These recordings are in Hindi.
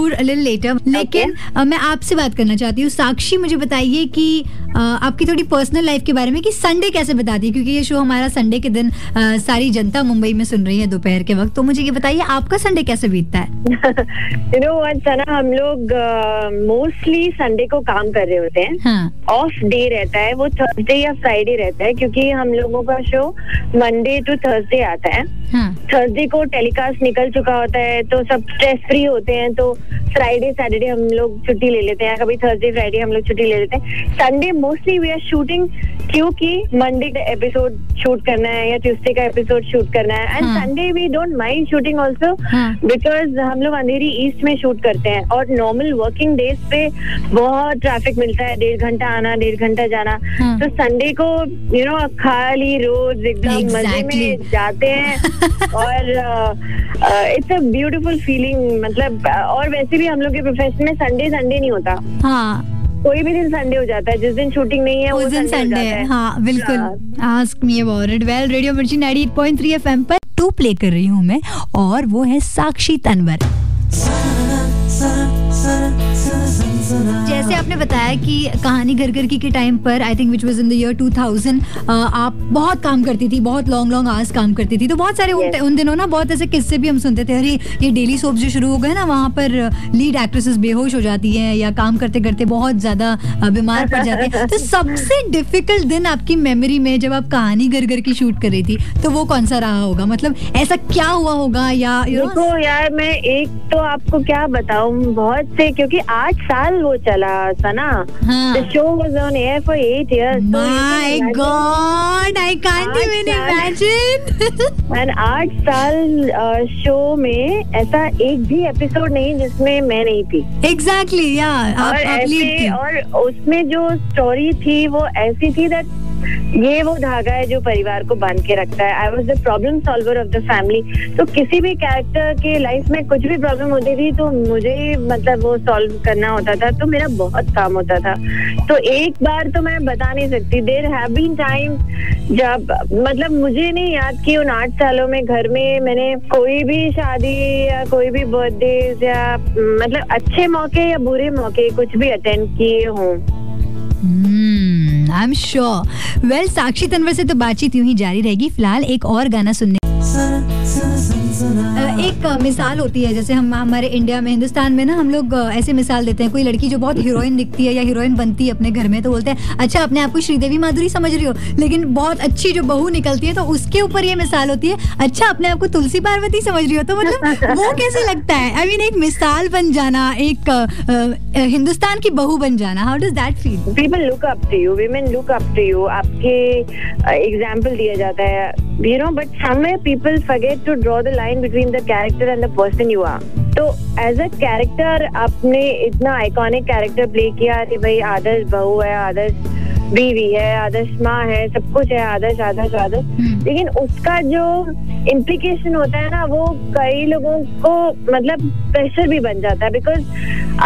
जरूर a little later, लेकिन मैं आपसे बात करना चाहती हूँ। साक्षी, मुझे बताइए कि आपकी थोड़ी पर्सनल लाइफ के बारे में, कि संडे कैसे बताती है, क्योंकि ये शो हमारा संडे के दिन सारी जनता मुंबई में सुन रही है दोपहर के वक्त। तो मुझे ये बताइए आपका संडे कैसे बीतता है? You know what, सना, हम लोग मोस्टली संडे को काम कर रहे होते हैं। ऑफ डे रहता है, वो थर्सडे या फ्राइडे रहता है, क्योंकि हम लोगों का शो मंडे टू थर्सडे आता है। थर्सडे को टेलीकास्ट निकल चुका होता है, तो सब स्ट्रेस फ्री होते हैं, तो फ्राइडे सैटरडे हम लोग छुट्टी ले लेते हैं, कभी थर्सडे फ्राइडे हम लोग छुट्टी ले लेते हैं। Sunday mostly we are shooting, क्योंकि मंडे का एपिसोड शूट करना है या ट्यूसडे का एपिसोड शूट करना है। And Sunday we don't mind shooting also, because हम लोग अंधेरी ईस्ट में शूट करते हैं, और नॉर्मल वर्किंग डेज पे बहुत ट्रैफिक मिलता है, 1.5 घंटा आना 1.5 घंटा जाना। तो संडे को खाली रोज एकदम मजे में जाते हैं और इट्स अ ब्यूटीफुल फीलिंग। मतलब और वैसे भी हम लोग के प्रोफेशन में संडे नहीं होता। कोई भी दिन संडे हो जाता है, जिस दिन शूटिंग नहीं है उस दिन संडे है। हाँ बिल्कुल। Ask me about it. Well, radio मिर्ची 98.3 FM पर 2 प्ले कर रही हूँ मैं, और वो है साक्षी तन्वर। जैसे आपने बताया कि कहानी घर घर की के टाइम पर, I think which was in the year 2000, आप बहुत काम करती थी, बहुत लॉन्ग आवर्स काम करती थी। तो बहुत सारे उन दिनों ना बहुत ऐसे किस्से भी हम सुनते थे, अरे ये डेली सोप जो शुरू हो गए ना, वहाँ पर लीड एक्ट्रेसेस बेहोश हो जाती हैं या काम करते करते बहुत ज्यादा बीमार पड़ जाती हैं। तो सबसे डिफिकल्ट दिन आपकी मेमोरी में जब आप कहानी घर घर की शूट कर रही थी, तो वो कौन सा रहा होगा? मतलब ऐसा क्या हुआ होगा? या देखो यार, मैं एक तो आपको क्या बताऊं, बहुत से, क्योंकि 8 साल वो चला सना। The show was on air for 8 years. My God, I can't even imagine. And 8 साल शो में ऐसा एक भी एपिसोड नहीं जिसमें मैं नहीं थी। Exactly, yeah. और उसमें जो स्टोरी थी वो ऐसी थी that ये वो धागा है जो परिवार को बांध के रखता है। I was the problem solver of the family. तो किसी भी कैरेक्टर के लाइफ में कुछ भी प्रॉब्लम होती थी तो मुझे मतलब वो सॉल्व करना होता था, तो मेरा बहुत काम होता था। तो एक बार तो मैं बता नहीं सकती, देयर हैव बीन टाइम जब मतलब मुझे नहीं याद कि उन 8 सालों में घर में मैंने कोई भी शादी या कोई भी बर्थडे या मतलब अच्छे मौके या बुरे मौके कुछ भी अटेंड किए हों। I'm sure. Well, साक्षी तन्वर से तो बातचीत यूं ही जारी रहेगी। फिलहाल एक और गाना सुनने। एक मिसाल होती है, जैसे हम हमारे इंडिया में, हिंदुस्तान में ना, हम लोग ऐसे मिसाल देते हैं, कोई लड़की जो बहुत हीरोइन दिखती है या हीरोइन बनती है अपने घर में, तो बोलते हैं अच्छा अपने आप को श्रीदेवी माधुरी समझ रही हो, लेकिन बहुत अच्छी जो बहू निकलती है तो उसके ऊपर ये मिसाल होती है, अच्छा अपने आप को तुलसी पार्वती समझ रही हो। तो मतलब वो कैसे लगता है? आई मीन एक मिसाल बन जाना, एक हिंदुस्तान की बहू बन जाना, how does that feel? People look up to you, women look up to you, आपके एग्जाम्पल दिया जाता है, you know, but somewhere people forget to draw the line between the character and the person you are. तो एज अ कैरेक्टर आपने इतना आइकॉनिक कैरेक्टर प्ले किया, अरे भाई आदर्श बहू है, आदर्श बीवी है, आदर्श माँ है, सब कुछ है, आदर्श आदर्श आदर्श, लेकिन उसका जो इम्प्लीकेशन होता है ना, वो कई लोगों को मतलब प्रेशर भी बन जाता है। बिकॉज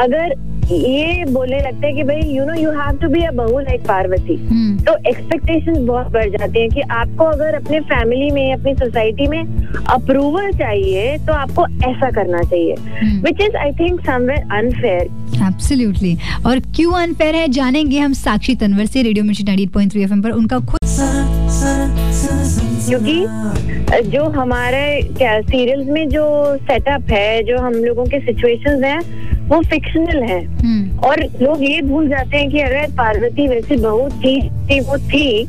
अगर ये बोलने लगते हैं कि भाई you know you have to be a बहू लाइक पार्वती, तो एक्सपेक्टेशंस बहुत बढ़ जाते हैं कि आपको अगर अपने फैमिली में, अपनी सोसाइटी में अप्रूवल चाहिए तो आपको ऐसा करना चाहिए, which is I think somewhere unfair. Absolutely. और क्यों अनफेयर है जानेंगे हम साक्षी तन्वर से, रेडियो मिर्ची 98.3 FM पर। उनका खुद, क्योंकि जो हमारे सीरियल्स में जो सेटअप है, जो हम लोगों के सिचुएशंस हैं, वो फिक्शनल है, और लोग ये भूल जाते हैं कि अगर पार्वती वैसी बहू थी वो थी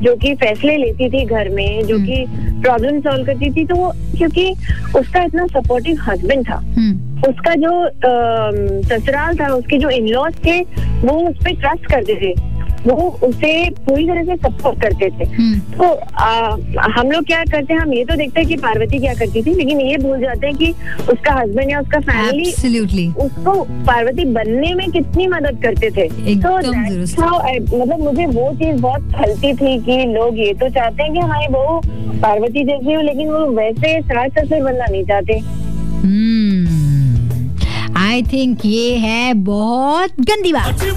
जो कि फैसले लेती थी घर में, जो कि प्रॉब्लम सॉल्व करती थी, तो वो क्योंकि उसका इतना सपोर्टिव हस्बैंड था, उसका जो ससुराल था, उसके जो इन-लॉज थे, वो उस पर ट्रस्ट करते थे, वो उसे पूरी तरह से सपोर्ट करते थे। तो हम लोग क्या करते हैं, हम ये तो देखते हैं कि पार्वती क्या करती थी, लेकिन ये भूल जाते हैं कि उसका हस्बैंड या उसका फैमिली उसको पार्वती बनने में कितनी मदद करते थे। तो मतलब मुझे वो चीज बहुत खलती थी कि लोग ये तो चाहते हैं कि हमारी बहू पार्वती जैसी हो, लेकिन वो वैसे सास ससुर बनना नहीं चाहते। आई थिंक ये है बहुत गंदी बात।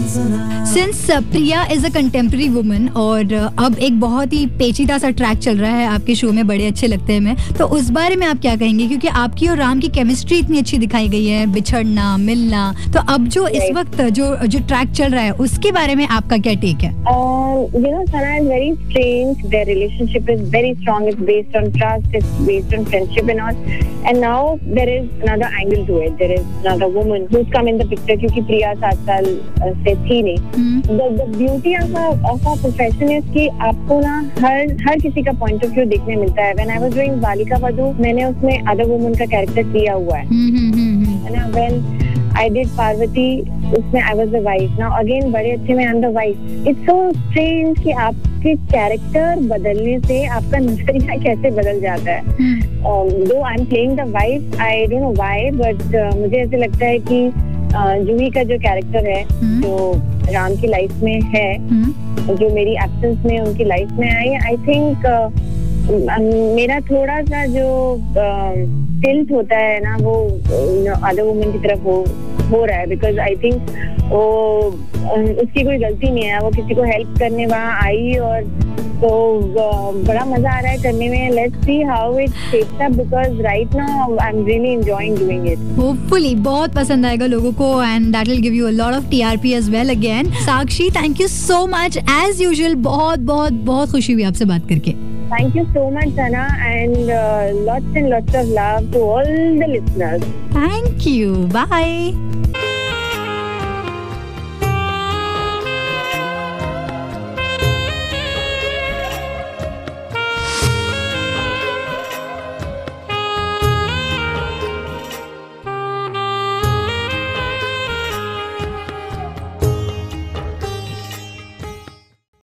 Since Priya is a contemporary woman और अब एक बहुत ही पेचीदा सा ट्रैक चल रहा है आपके शो में, बड़े अच्छे लगते हैं, मैं तो उस बारे में आप क्या कहेंगे? क्योंकि आपकी और राम की केमिस्ट्री इतनी अच्छी दिखाई गई है, बिछड़ना मिलना, तो अब जो इस वक्त जो ट्रैक चल रहा है उसके बारे में आपका क्या टेक है? You know, Sana is very strange. Their relationship is very strong. It's based on trust. It's based on friendship and all. And now there is another angle to it. There is another woman who's come in the picture. क्योंकि प्रिया 7 साल से थी नहीं. The beauty of our profession is कि आपको ना हर किसी का point of view देखने मिलता है. When I was doing Balika Vadhu, मैंने उसमें other woman का character किया हुआ है. है ना? When I did Parvati, उसमें I was the wife. Now again बड़े अच्छे में I'm the wife. It's so strange कि आपके कैरेक्टर बदलने से आपका नजरिया कैसे बदल जाता है. Though I'm playing the wife, I don't know why, but मुझे ऐसे लगता है कि जूही का जो कैरेक्टर है, जो राम की लाइफ में है, जो मेरी एब्सेंस में उनकी लाइफ में आई, आई थिंक मेरा थोड़ा सा जो टिल्ट होता है ना, वो अदर वुमेन की तरफ हो रहा है. बिकॉज आई थिंक वो उसकी कोई गलती नहीं है, वो किसी को हेल्प करने वहाँ आई और तो बड़ा मजा आ रहा है करने में. Let's see how it shapes up because right now I am really enjoying doing it. Hopefully बहुत पसंद आएगा लोगों को and that will give you a lot of TRP as well again. Sakshi, thank you so much as usual. बहुत बहुत बहुत खुशी हुई आपसे बात करके. Thank you so much, Sana, and lots and lots of love to all the listeners. Thank you. Bye.